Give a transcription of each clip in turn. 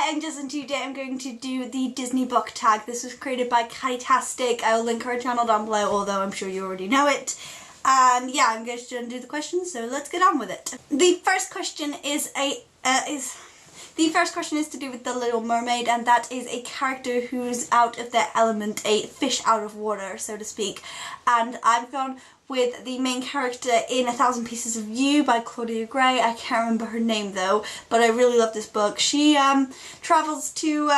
Hi, I'm Jess, and today I'm going to do the Disney book tag. This was created by Cattytastic. I will link her channel down below, although I'm sure you already know it. And yeah, I'm going to do the questions, so let's get on with it. The first question is to do with The Little Mermaid, and that is a character who's out of their element, a fish out of water, so to speak. And I've gone with the main character in A Thousand Pieces of You by Claudia Gray. I can't remember her name though, but I really love this book. She travels to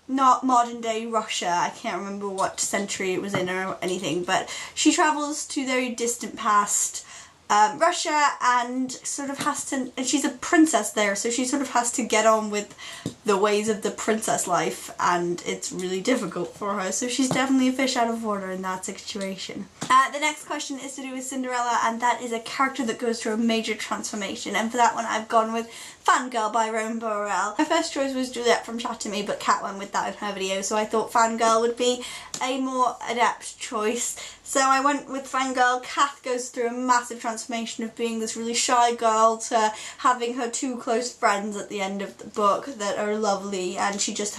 not modern day Russia. I can't remember what century it was in or anything, but she travels to very distant past Russia and sort of has to, and she's a princess there, so she sort of has to get on with the ways of the princess life, and it's really difficult for her, so she's definitely a fish out of water in that situation. The next question is to do with Cinderella, and that is a character that goes through a major transformation, and for that one I've gone with Fangirl by Rowan Burrell. My first choice was Juliet from Chat to Me, but Kat went with that in her video, so I thought Fangirl would be a more adept choice. So I went with Fangirl. Kath goes through a massive transformation of being this really shy girl to having her two close friends at the end of the book that are lovely, and she just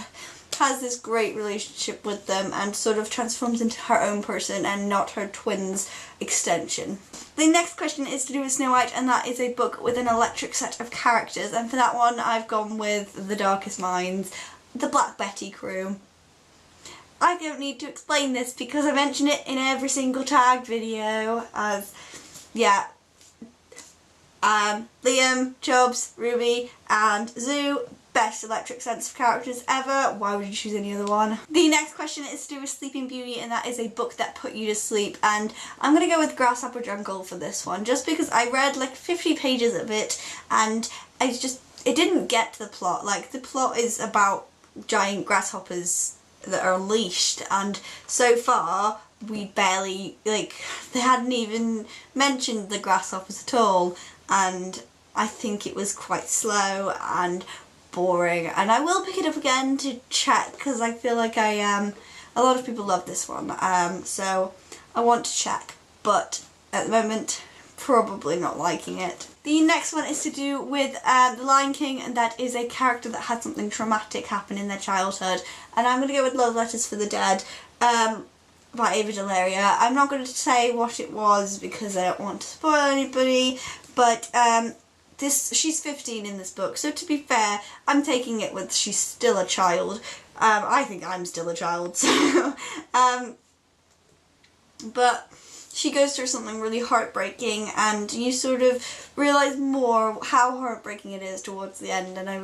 has this great relationship with them and sort of transforms into her own person and not her twin's extension. The next question is to do with Snow White, and that is a book with an electric set of characters, and for that one I've gone with The Darkest Minds, the Black Betty crew. I don't need to explain this because I mention it in every single tagged video as, yeah, Liam, Chubbs, Ruby and Zoo, best electric sense of characters ever. Why would you choose any other one? The next question is to do with Sleeping Beauty, and that is a book that put you to sleep, and I'm gonna go with Grasshopper Jungle for this one, just because I read like 50 pages of it and it didn't get to the plot. Like, the plot is about giant grasshoppers that are unleashed, and so far we barely, like, they hadn't even mentioned the grasshoppers at all, and I think it was quite slow and boring, and I will pick it up again to check because I feel like a lot of people love this one, so I want to check, but at the moment probably not liking it. The next one is to do with The Lion King, and that is a character that had something traumatic happen in their childhood, and I'm going to go with Love Letters for the Dead by Ava DeLaria. I'm not going to say what it was because I don't want to spoil anybody, but she's 15 in this book, so to be fair, I'm taking it with she's still a child. I think I'm still a child, so but she goes through something really heartbreaking, and you sort of realise more how heartbreaking it is towards the end, and I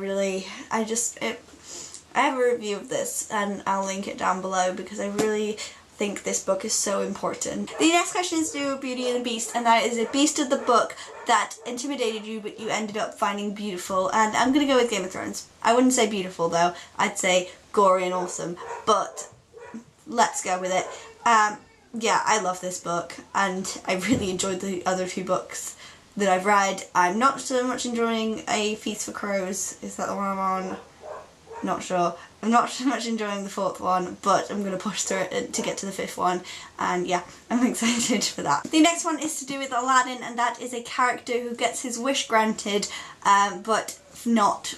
have a review of this and I'll link it down below because I really think this book is so important. The next question is to do with Beauty and the Beast, and that is a beast of the book that intimidated you but you ended up finding beautiful, and I'm gonna go with Game of Thrones. I wouldn't say beautiful though, I'd say gory and awesome, but let's go with it. Yeah, I love this book, and I really enjoyed the other two books that I've read. I'm not so much enjoying A Feast for Crows. Is that the one I'm on? Not sure. I'm not so much enjoying the fourth one, but I'm going to push through it to get to the fifth one, and yeah, I'm excited for that. The next one is to do with Aladdin, and that is a character who gets his wish granted, but not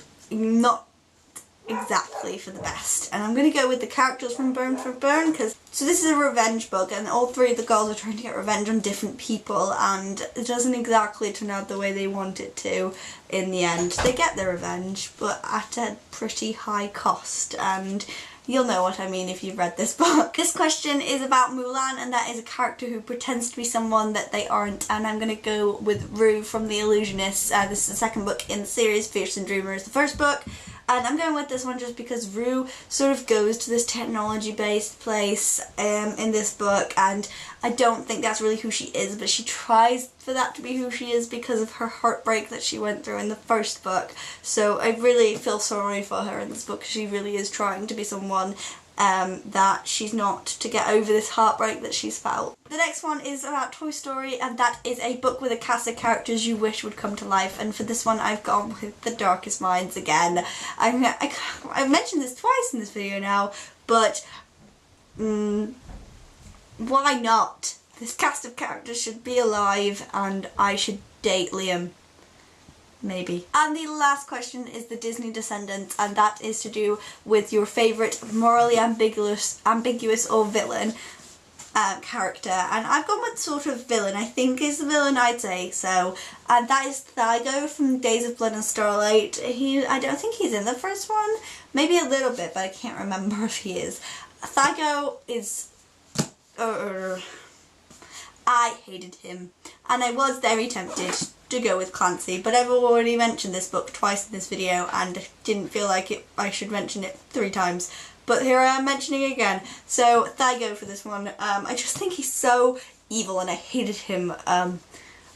exactly for the best, and I'm going to go with the characters from Burn for Burn, because so this is a revenge book, and all three of the girls are trying to get revenge on different people, and it doesn't exactly turn out the way they want it to in the end. They get their revenge, but at a pretty high cost, and you'll know what I mean if you've read this book. This question is about Mulan, and that is a character who pretends to be someone that they aren't, and I'm going to go with Rue from The Illusionist. This is the second book in the series. Fierce and Dreamer is the first book. And I'm going with this one just because Rue sort of goes to this technology-based place in this book, and I don't think that's really who she is, but she tries for that to be who she is because of her heartbreak that she went through in the first book. So I really feel sorry for her in this book. She really is trying to be someone that she's not, to get over this heartbreak that she's felt. The next one is about Toy Story, and that is a book with a cast of characters you wish would come to life, and for this one I've gone with The Darkest Minds again. I've mentioned this twice in this video now, but why not? This cast of characters should be alive and I should date Liam. maybe. And the last question is the Disney Descendants, and that is to do with your favourite morally ambiguous or villain character. And I've gone with sort of villain, I think is the villain I'd say, so, and that is Thygo from Days of Blood and Starlight. I don't think he's in the first one, maybe a little bit, but I can't remember if he is. Thygo is, I hated him, and I was very tempted to go with Clancy, but I've already mentioned this book twice in this video and didn't feel like I should mention it 3 times. But here I am mentioning it again. So Thygo for this one. I just think he's so evil, and I hated him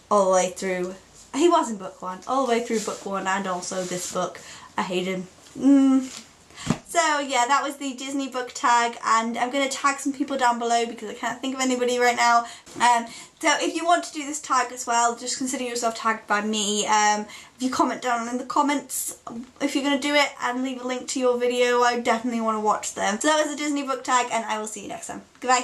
all the way through. He was in book 1, all the way through book 1, and also this book. I hated him. So yeah, that was the Disney book tag, and I'm going to tag some people down below because I can't think of anybody right now. So if you want to do this tag as well, just consider yourself tagged by me. If you comment down in the comments if you're going to do it and leave a link to your video, I definitely want to watch them. So that was the Disney book tag, and I will see you next time. Goodbye.